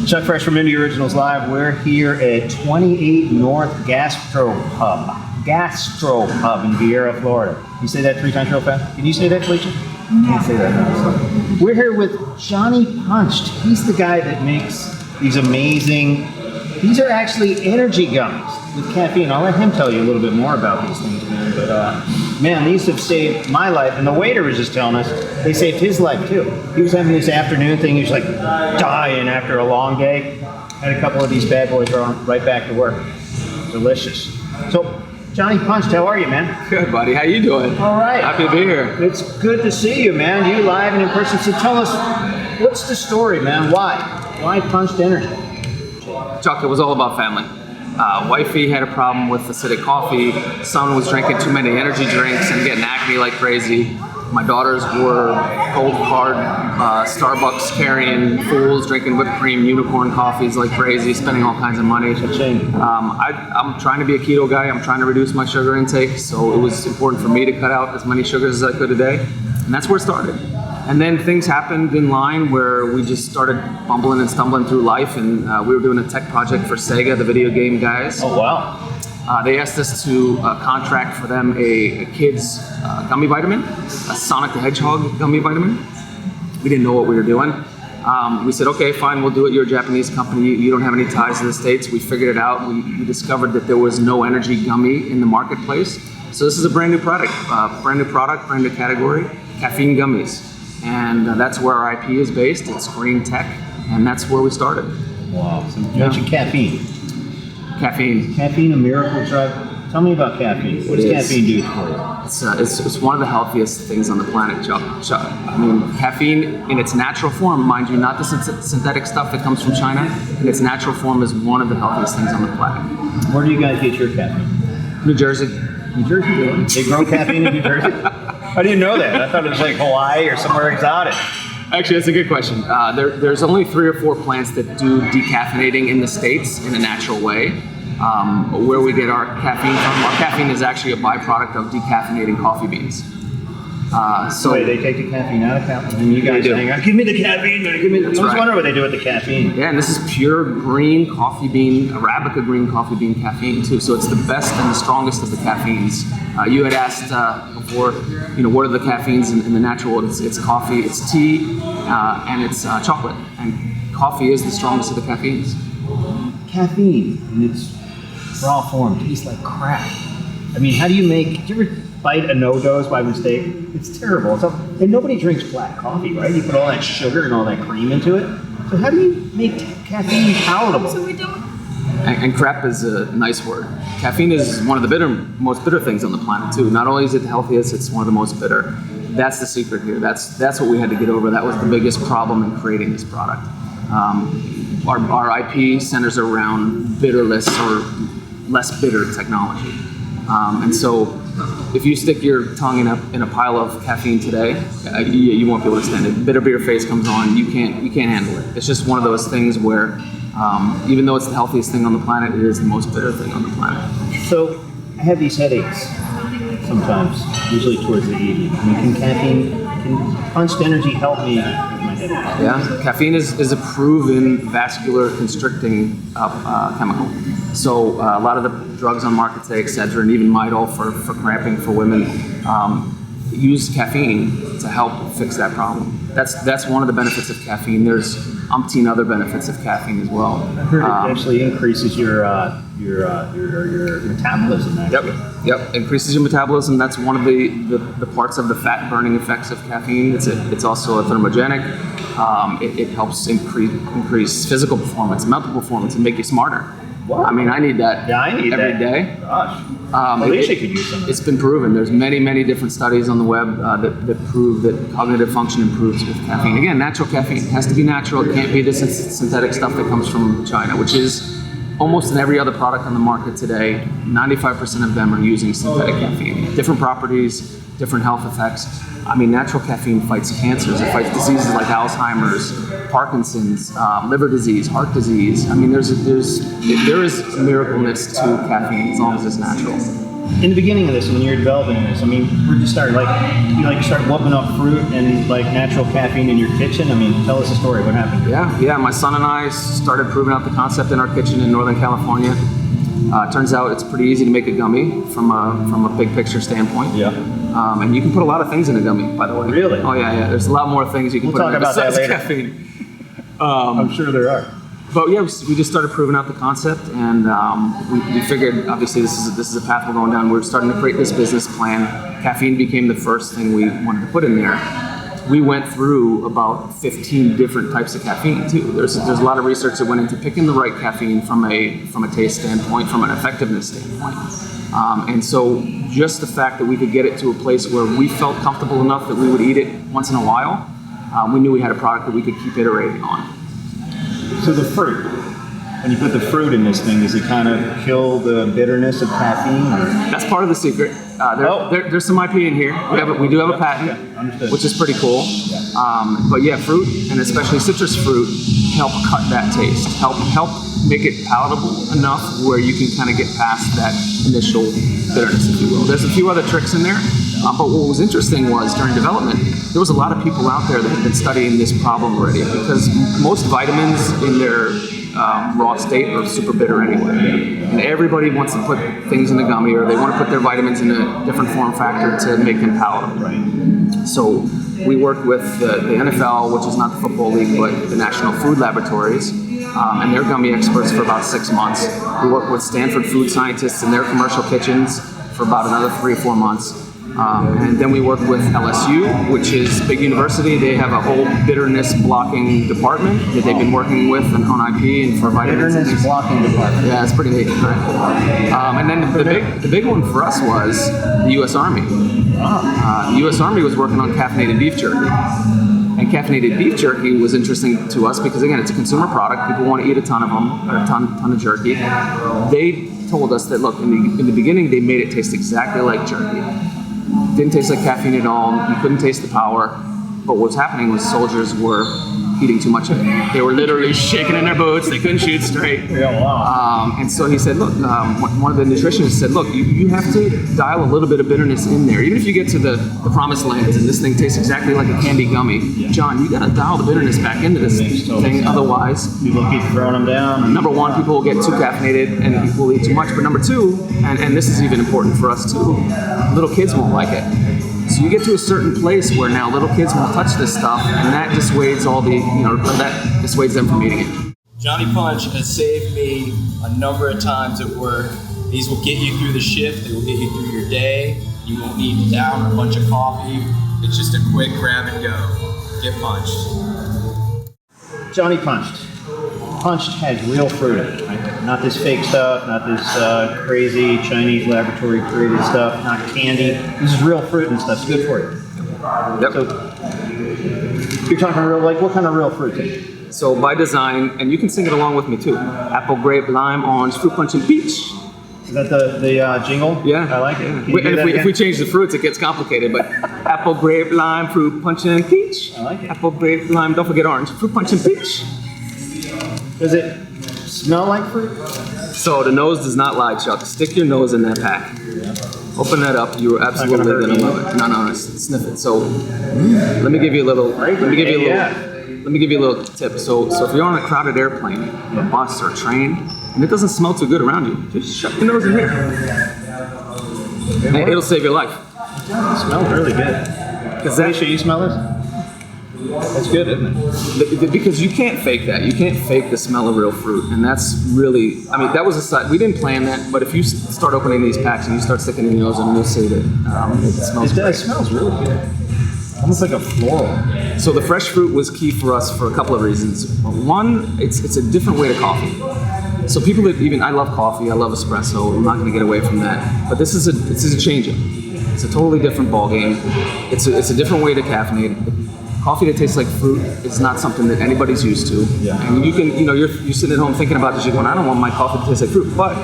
Chuck Fresh from Indie Originals Live. We're here at 28 North Gastropub in Vieira, Florida. You say that 3 times real fast? Can you say that, Felicia? No. Can't say that. No, we're here with Johnny Punched. He's the guy that makes these amazing, these are actually energy gummies with caffeine. I'll let him tell you a little bit more about these things, man. But man, these have saved my life. And the waiter was just telling us they saved his life too. He was having this afternoon thing. He was like dying after a long day. Had a couple of these bad boys right back to work. Delicious. So, Johnny Punched, how are you, man? Good, buddy. How you doing? All right. Happy to be here. It's good to see you, man. You live and in person. So tell us, what's the story, man? Why? Why Punched Energy? Chuck, it was all about family. Wifey had a problem with acidic coffee. Son was drinking too many energy drinks and getting acne like crazy. My daughters were cold hard Starbucks carrying fools, drinking whipped cream, unicorn coffees like crazy, spending all kinds of money. I'm trying to be a keto guy. I'm trying to reduce my sugar intake, so it was important for me to cut out as many sugars as I could a day, and that's where it started. And then things happened in line where we just started bumbling and stumbling through life, and we were doing a tech project for Sega, the video game guys. Oh, wow. They asked us to contract for them a kid's gummy vitamin, a Sonic the Hedgehog gummy vitamin. We didn't know what we were doing. We said, okay, fine, we'll do it. You're a Japanese company. You don't have any ties to the States. We figured it out. We discovered that there was no energy gummy in the marketplace. So this is a brand new product, brand new category, caffeine gummies. And that's where our IP is based. It's green tech, and that's where we started. Wow. So you mentioned caffeine. Caffeine, a miracle drug. Tell me about caffeine. What does caffeine do for you? It's one of the healthiest things on the planet, Chuck. I mean, caffeine in its natural form, mind you, not the synthetic stuff that comes from China, in its natural form is one of the healthiest things on the planet. Where do you guys get your caffeine? New Jersey. New Jersey, really? They grow caffeine in New Jersey? I didn't know that. I thought it was like Hawaii or somewhere exotic. Actually, that's a good question. There's only 3 or 4 plants that do decaffeinating in the States in a natural way. Where we get our caffeine from, our caffeine is actually a byproduct of decaffeinating coffee beans. So wait, they take the caffeine out of caffeine, and you guys hang out, give me the caffeine, give me the... I was wondering what they do with the caffeine. Yeah, and this is pure green coffee bean, Arabica Green Coffee Bean caffeine too, so it's the best and the strongest of the caffeines. You had asked before, what are the caffeines in the natural world? It's coffee, it's tea, and it's chocolate. And coffee is the strongest of the caffeines. Caffeine in its raw form tastes like crap. I mean, how do you make... Did you ever bite a no-doz by mistake? It's terrible. And nobody drinks black coffee, right? You put all that sugar and all that cream into it. So how do you make caffeine palatable? So we don't... And crap is a nice word. Caffeine is one of the most bitter things on the planet too. Not only is it the healthiest, it's one of the most bitter. That's the secret here. That's what we had to get over. That was the biggest problem in creating this product. Our IP centers around bitterless or less bitter technology. And so if you stick your tongue in a pile of caffeine today, you won't be able to stand it. Bitter beer face comes on, you can't handle it. It's just one of those things where even though it's the healthiest thing on the planet, it is the most bitter thing on the planet. So I have these headaches sometimes, usually towards the evening. I mean, can Punched Energy help me with my headaches? Yeah, caffeine is a proven vascular constricting chemical. So a lot of the drugs on market today, Excedrin, even Midol for cramping for women, use caffeine to help fix that problem. That's one of the benefits of caffeine. There's umpteen other benefits of caffeine as well. I heard it actually increases your metabolism. Actually. Yep. Increases your metabolism. That's one of the parts of the fat burning effects of caffeine. It's also a thermogenic. It helps increase physical performance, mental performance, and make you smarter. Wow. I mean, I need that every day. Gosh. Alicia could use some of that. It's been proven. There's many different studies on the web that prove that cognitive function improves with caffeine. Again, natural caffeine. It has to be natural. It can't be this synthetic stuff that comes from China, which is almost in every other product on the market today. 95% of them are using synthetic caffeine. Different properties, different health effects. I mean, natural caffeine fights cancers. It fights diseases like Alzheimer's, Parkinson's, liver disease, heart disease. I mean, there is miracleness to caffeine as long as it's natural. in the beginning of this, when you're developing this, I mean, where'd you start? You start whooping up fruit and like natural caffeine in your kitchen. I mean, tell us the story. What happened? Yeah. My son and I started proving out the concept in our kitchen in Northern California. Turns out it's pretty easy to make a gummy from a big picture standpoint. Yeah. And you can put a lot of things in a gummy, by the way. Really? Oh yeah. There's a lot more things you can put in it besides caffeine. I'm sure there are. But yeah, we just started proving out the concept, and we figured obviously this is a path we're going down. We're starting to create this business plan. Caffeine became the first thing we wanted to put in there. We went through about 15 different types of caffeine too. There's a lot of research that went into picking the right caffeine from a taste standpoint, from an effectiveness standpoint. And so just the fact that we could get it to a place where we felt comfortable enough that we would eat it once in a while, we knew we had a product that we could keep iterating on. So the fruit, when you put the fruit in this thing, does it kind of kill the bitterness of caffeine? Or? That's part of the secret. There's some IP in here. We do have a patent, which is pretty cool. But yeah, fruit, and especially citrus fruit, help cut that taste. Help make it palatable enough where you can kind of get past that initial bitterness, if you will. There's a few other tricks in there. But what was interesting was during development, there was a lot of people out there that had been studying this problem already, because most vitamins in their raw state are super bitter anyway. And everybody wants to put things in a gummy, or they want to put their vitamins in a different form factor to make them palatable. Right. So we worked with the NFL, which is not the football league, but the National Food Laboratories, and their gummy experts for about 6 months. We worked with Stanford food scientists in their commercial kitchens for about another 3 or 4 months. And then we work with LSU, which is a big university. They have a whole bitterness blocking department that they've been working with on IP and for vitamins. Bitterness blocking department. Yeah, it's pretty neat, right? And then the big one for us was the U.S. Army. The U.S. Army was working on caffeinated beef jerky. And caffeinated beef jerky was interesting to us because, again, it's a consumer product. People want to eat a ton of them, or a ton of jerky. They told us that, look, in the beginning, they made it taste exactly like jerky. Didn't taste like caffeine at all. You couldn't taste the power. But what was happening was soldiers were eating too much of it. They were literally shaking in their boots. They couldn't shoot straight. Yeah, wow. And so he said, look, one of the nutritionists said, look, you have to dial a little bit of bitterness in there. Even if you get to the promised lands and this thing tastes exactly like a candy gummy, John, you got to dial the bitterness back into this thing. Otherwise, people keep throwing them down. Number one, people will get too caffeinated and people will eat too much. But number two, and this is even important for us too, little kids won't like it. So you get to a certain place where now little kids won't touch this stuff, and that dissuades that dissuades them from eating it. Johnny Punch has saved me a number of times at work. These will get you through the shift. They will get you through your day. You won't need to down a bunch of coffee. It's just a quick grab and go. Get punched. Johnny Punched. Punched has real fruit in it, right? Not this fake stuff, not this crazy Chinese laboratory created stuff, not candy. This is real fruit and stuff. It's good for you. Yep. So you're talking real, like what kind of real fruit is it? So by design, and you can sing it along with me too. Apple, grape, lime, orange, fruit punch, and peach. Is that the jingle? Yeah. I like it. And if we change the fruits, it gets complicated. But apple, grape, lime, fruit punch, and peach. I like it. Apple, grape, lime, don't forget orange. Fruit punch and peach. Does it smell like fruit? So the nose does not lie, Chuck. Stick your nose in that pack. Yeah. Open that up. You are absolutely going to love it. No, sniff it. So let me give you a little. Let me give you a little tip. So if you're on a crowded airplane, a bus or a train, and it doesn't smell too good around you, just shut your nose in here. And it'll save your life. It smells really good. Should you smell this? That's good, isn't it? Because you can't fake that. You can't fake the smell of real fruit, and that's really. I mean, that was a side. We didn't plan that, but if you start opening these packs and you start sticking in your nose, and you'll see that it smells. It does. It smells really good. Almost like a floral. So the fresh fruit was key for us for a couple of reasons. One, it's a different way to coffee. So people that I love coffee, I love espresso. I'm not going to get away from that. But this is a change up. It's a totally different ball game. It's a different way to caffeinate. Coffee that tastes like fruit is not something that anybody's used to. Yeah. And you can, you're sitting at home thinking about this, you're going, I don't want my coffee to taste like fruit. But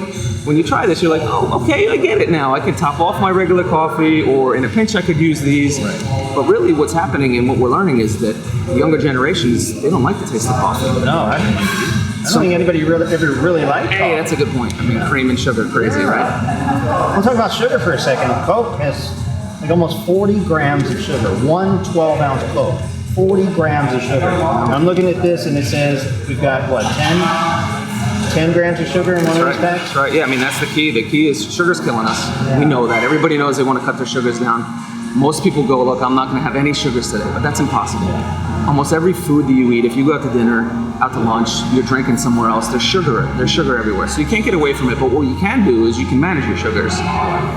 when you try this, you're like, oh, okay, I get it now. I can top off my regular coffee, or in a pinch I could use these. Right. But really what's happening and what we're learning is that the younger generations, they don't like the taste of coffee. No, I don't. I don't think anybody ever really liked coffee. Hey, that's a good point. I mean, cream and sugar, crazy, right? We'll talk about sugar for a second. Coke has like almost 40 grams of sugar. One 12-ounce Coke, 40 grams of sugar. I'm looking at this and it says we've got, what, 10 grams of sugar in one of these packs? That's right. Yeah, I mean, that's the key. The key is sugar's killing us. Yeah. We know that. Everybody knows they want to cut their sugars down. Most people go, look, I'm not going to have any sugars today, but that's impossible. Almost every food that you eat, if you go out to dinner, out to lunch, you're drinking somewhere else, there's sugar everywhere. So you can't get away from it, but what you can do is you can manage your sugars.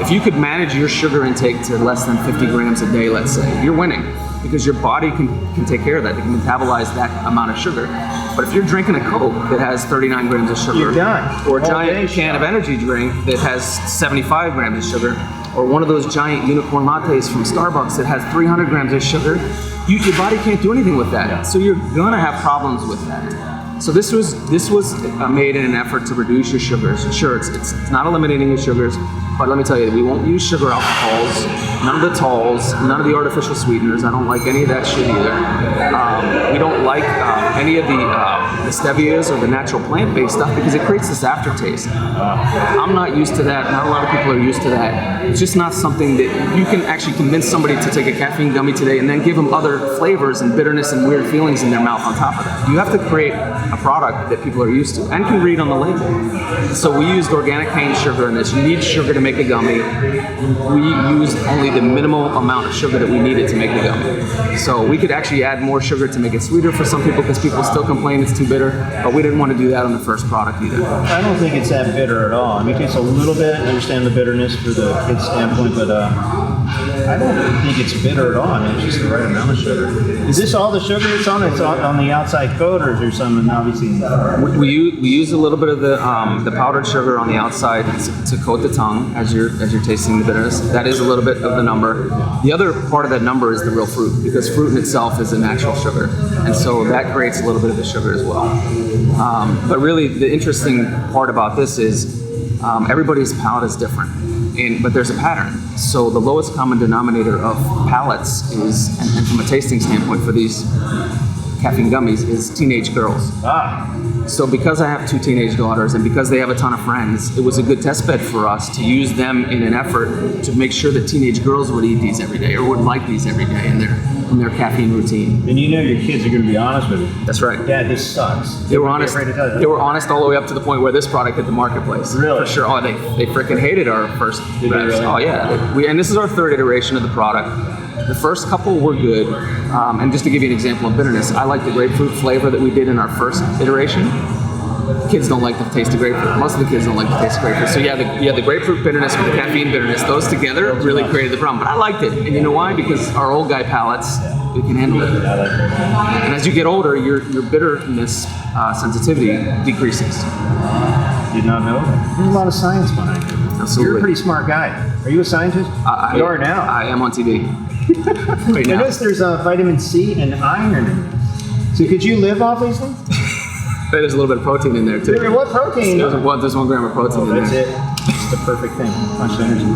If you could manage your sugar intake to less than 50 grams a day, let's say, you're winning, because your body can take care of that. They can metabolize that amount of sugar. But if you're drinking a Coke that has 39 grams of sugar, you're done. Or a giant can of energy drink that has 75 grams of sugar, or one of those giant unicorn lattes from Starbucks that has 300 grams of sugar, your body can't do anything with that. So you're gonna have problems with that. So this was made in an effort to reduce your sugars. Sure, it's not eliminating your sugars, but let me tell you, we won't use sugar alcohols, none of the talls, none of the artificial sweeteners. I don't like any of that shit either. We don't like any of the stevias or the natural plant-based stuff because it creates this aftertaste. I'm not used to that. Not a lot of people are used to that. It's just not something that you can actually convince somebody to take a caffeine gummy today and then give them other flavors and bitterness and weird feelings in their mouth on top of that. You have to create a product that people are used to and can read on the label. So we used organic cane sugar in this. You need sugar to make a gummy. We used only the minimal amount of sugar that we needed to make the gummy. So we could actually add more sugar to make it sweeter for some people because people still complain it's too bitter, but we didn't want to do that on the first product either. I don't think it's that bitter at all. I mean, it tastes a little bit. I understand the bitterness for the kid's standpoint, but I don't think it's bitter at all. I mean, it's just the right amount of sugar. Is this all the sugar it's on? It's on the outside coat, or is there something obviously in the we use a little bit of the powdered sugar on the outside to coat the tongue as you're tasting the bitterness. That is a little bit of the number. The other part of that number is the real fruit, because fruit in itself is a natural sugar, and so that creates a little bit of the sugar as well. But really, the interesting part about this is everybody's palate is different, but there's a pattern. So the lowest common denominator of palates is, and from a tasting standpoint for these caffeine gummies, is teenage girls. So because I have 2 teenage daughters and because they have a ton of friends, it was a good test bed for us to use them in an effort to make sure that teenage girls would eat these every day or would like these every day in their caffeine routine. And you know your kids are going to be honest with you. That's right. Dad, this sucks. They were honest. They were honest all the way up to the point where this product hit the marketplace. Really? For sure. Oh, they freaking hated our first. Did they really? Oh yeah. And this is our 3rd iteration of the product. The first couple were good, and just to give you an example of bitterness, I like the grapefruit flavor that we did in our first iteration. Kids don't like the taste of grapefruit. Most of the kids don't like the taste of grapefruit. So you had the grapefruit bitterness with the caffeine bitterness. Those together really created the problem. But I liked it, and you know why? Because our old guy palates, we can handle it. And as you get older, your bitterness sensitivity decreases. Did not know that. There's a lot of science behind it. Absolutely. You're a pretty smart guy. Are you a scientist? You are now. I am on TV. Right now. Notice there's vitamin C and iron in this. So could you live off these things? There's a little bit of protein in there too. What protein? There's 1 gram of protein in there. That's it. It's the perfect thing. Punched energy.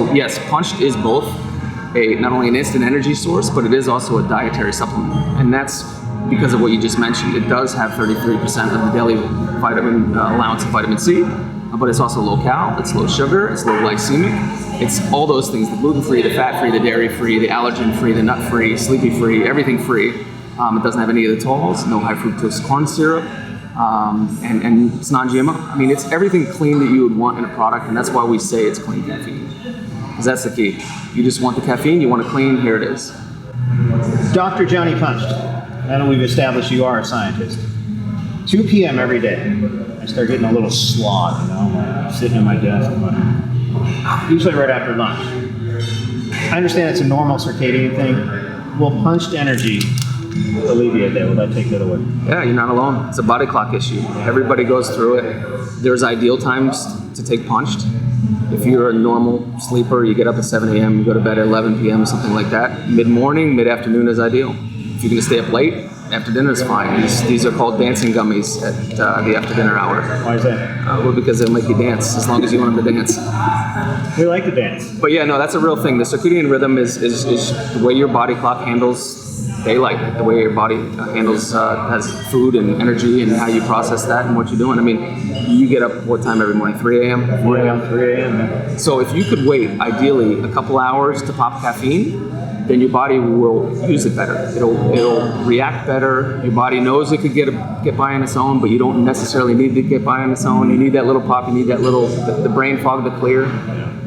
Well, yes, Punched is both not only an instant energy source, but it is also a dietary supplement. And that's because of what you just mentioned. It does have 33% of the daily allowance of vitamin C, but it's also low cal, it's low sugar, it's low glycemic. It's all those things, the gluten-free, the fat-free, the dairy-free, the allergen-free, the nut-free, sleepy-free, everything free. It doesn't have any of the talls, no high fructose corn syrup, and it's non-GMO. I mean, it's everything clean that you would want in a product, and that's why we say it's clean caffeine. Because that's the key. You just want the caffeine, you want it clean, here it is. Dr. Johnny Punched. Now that we've established you are a scientist. 2 p.m. every day, I start getting a little slog, I'm sitting at my desk, usually right after lunch. I understand it's a normal circadian thing. Will Punched energy alleviate that? Will that take that away? Yeah, you're not alone. It's a body clock issue. Everybody goes through it. There's ideal times to take Punched. If you're a normal sleeper, you get up at 7 a.m., you go to bed at 11 p.m., something like that. Mid-morning, mid-afternoon is ideal. If you're going to stay up late, after dinner is fine. These are called dancing gummies at the after dinner hour. Why is that? Well, because they'll make you dance as long as you want them to dance. We like to dance. But yeah, no, that's a real thing. The circadian rhythm is the way your body clock handles they like the way your body handles has food and energy and how you process that and what you're doing. I mean, you get up what time every morning? 3 a.m. 4 a.m., 3 a.m. Yeah. So if you could wait, ideally, a couple hours to pop caffeine, then your body will use it better. It'll react better. Your body knows it could get by on its own, but you don't necessarily need to get by on its own. You need that little pop. You need that little the brain fog to clear.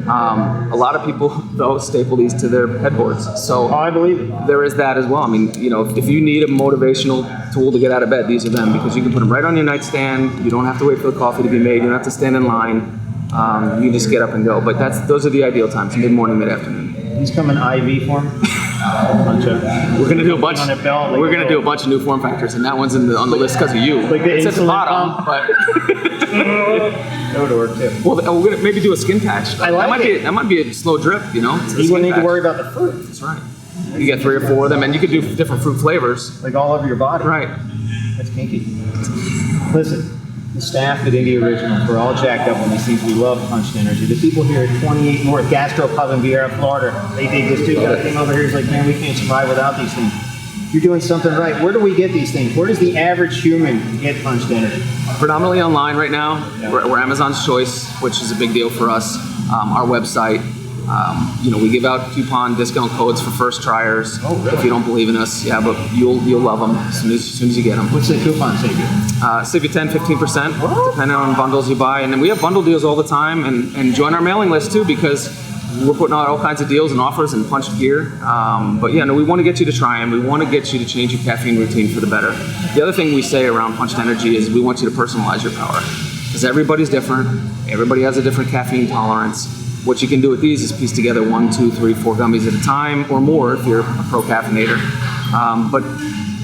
A lot of people though staple these to their headboards. So I believe it. there is that as well. I mean, you know, if you need a motivational tool to get out of bed, these are them, because you can put them right on your nightstand. You don't have to wait for the coffee to be made. You don't have to stand in line. You just get up and go. But those are the ideal times: mid-morning, mid-afternoon. These come in IV form. We're gonna do a bunch. On a belt, like We're gonna do a bunch of new form factors, and that one's on the list because of you. Like the it's at the insulin bottom, pump. but That would work too. well, we're gonna maybe do a skin patch. I like that might be a slow drip, you know. It's a You skin wouldn't need to patch. worry about the fruit, That's right. You get 3 or 4 of them, and you could do different fruit flavors. like all over your body. Right. That's kinky. Listen, the staff at India Original, we're all jacked up on these things. We love Punched Energy. The people here at 28 North Gastro Pub in Vieira, Florida, they dig this too. I came over here, he's like, man, we can't survive without these things. You're doing something right. Where do we get these things? Where does the average human get Punched Energy? Predominantly online right now. We're Amazon's choice, which is a big deal for us. Our website. You know, we give out coupon discount codes for first triers. Oh, really? If you don't believe in us, yeah, but you'll love them as soon as you get them. What's the coupon save you? Save you 10-15%, depending on bundles you buy. And then we have bundle deals all the time, and join our mailing list too, because we're putting out all kinds of deals and offers and punched gear. But yeah, no, we want to get you to try them. We want to get you to change your caffeine routine for the better. The other thing we say around Punched Energy is we want you to personalize your power, because everybody's different. Everybody has a different caffeine tolerance. What you can do with these is piece together 1, 2, 3, 4 gummies at a time, or more if you're a pro caffeinator. But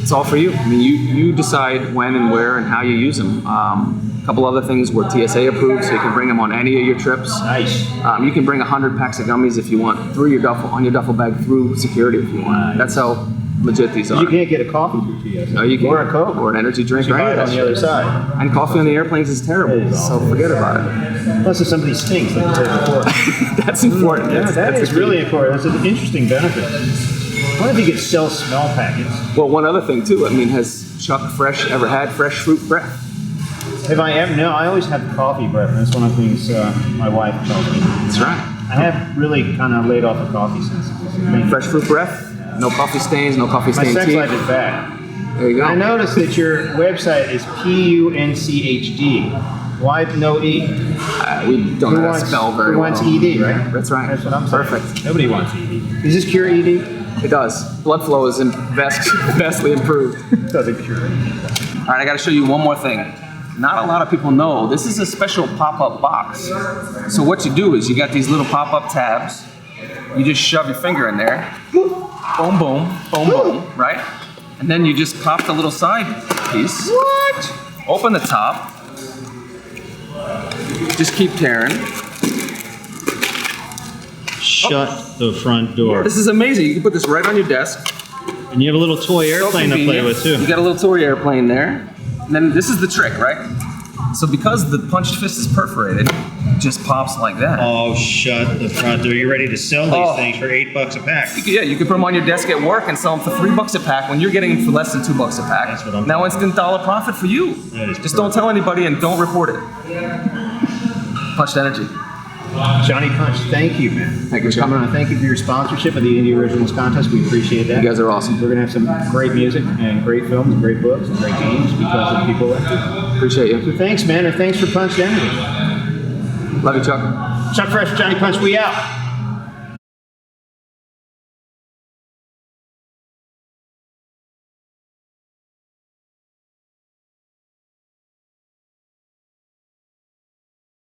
it's all for you. I mean, you decide when and where and how you use them. A couple other things, we're TSA approved, so you can bring them on any of your trips. Nice. You can bring 100 packs of gummies if you want through your duffel bag through security if you want. Nice. That's how legit these are. You can't get a coffee through TSA. No, you can't. Or a Coke. Or an energy drink. You or buy any it of on that the other shit. side. And coffee on the airplanes is terrible, It is so awful. forget about it. Plus, if somebody stinks, like you said before. That's important. Yeah, That's that the is key. really important. That's an interesting benefit. What if you could sell smell packets? Well, one other thing too. I mean, has Chuck Fresh ever had fresh fruit breath? Have I ever? No, I always have coffee breath. And that's one of the things my wife tells me. That's right. I have really kind of laid off the coffee since. Fresh fruit breath. No coffee stains. No coffee My stained sex tea. life is bad. There you go. I noticed that your website is PUNCHD. Why no E? We don't know how to spell very who well. wants ED, right? That's right. That's what I'm saying. Perfect. Nobody wants ED. Does this cure ED? It does. Blood flow is vastly improved. It doesn't cure ED. All right, I got to show you one more thing. Not a lot of people know this is a special pop-up box. So what you do is you got these little pop-up tabs. You just shove your finger in there. Boom, boom, boom, boom, right? And then you just pop the little side piece. What? Open the top. Just keep tearing. Shut the front door. This is amazing. You can put this right on your desk. And you have a little toy airplane to play with too. You got a little toy airplane there. And then this is the trick, right? So because the punched fist is perforated, it just pops like that. Oh, shut the front door. You're ready to sell these Oh. things for $8 a pack. You can put them on your desk at work and sell them for $3 a pack when you're getting them for less than $2 a pack. That's what I'm now talking instant dollar profit for you. That is Just don't tell anybody and don't report it. Punched Energy. Johnny Punch, thank you, man. Thank you, for coming on. Thank you for your sponsorship of the Indie Originals contest. We appreciate that. You guys are awesome. We're going to have some great music and great films, and great books, and great games because of people like you. Appreciate you. So thanks, man, and thanks for Punched Energy. Love you, Chuck. Chuck Fresh, Johnny Punch, we out.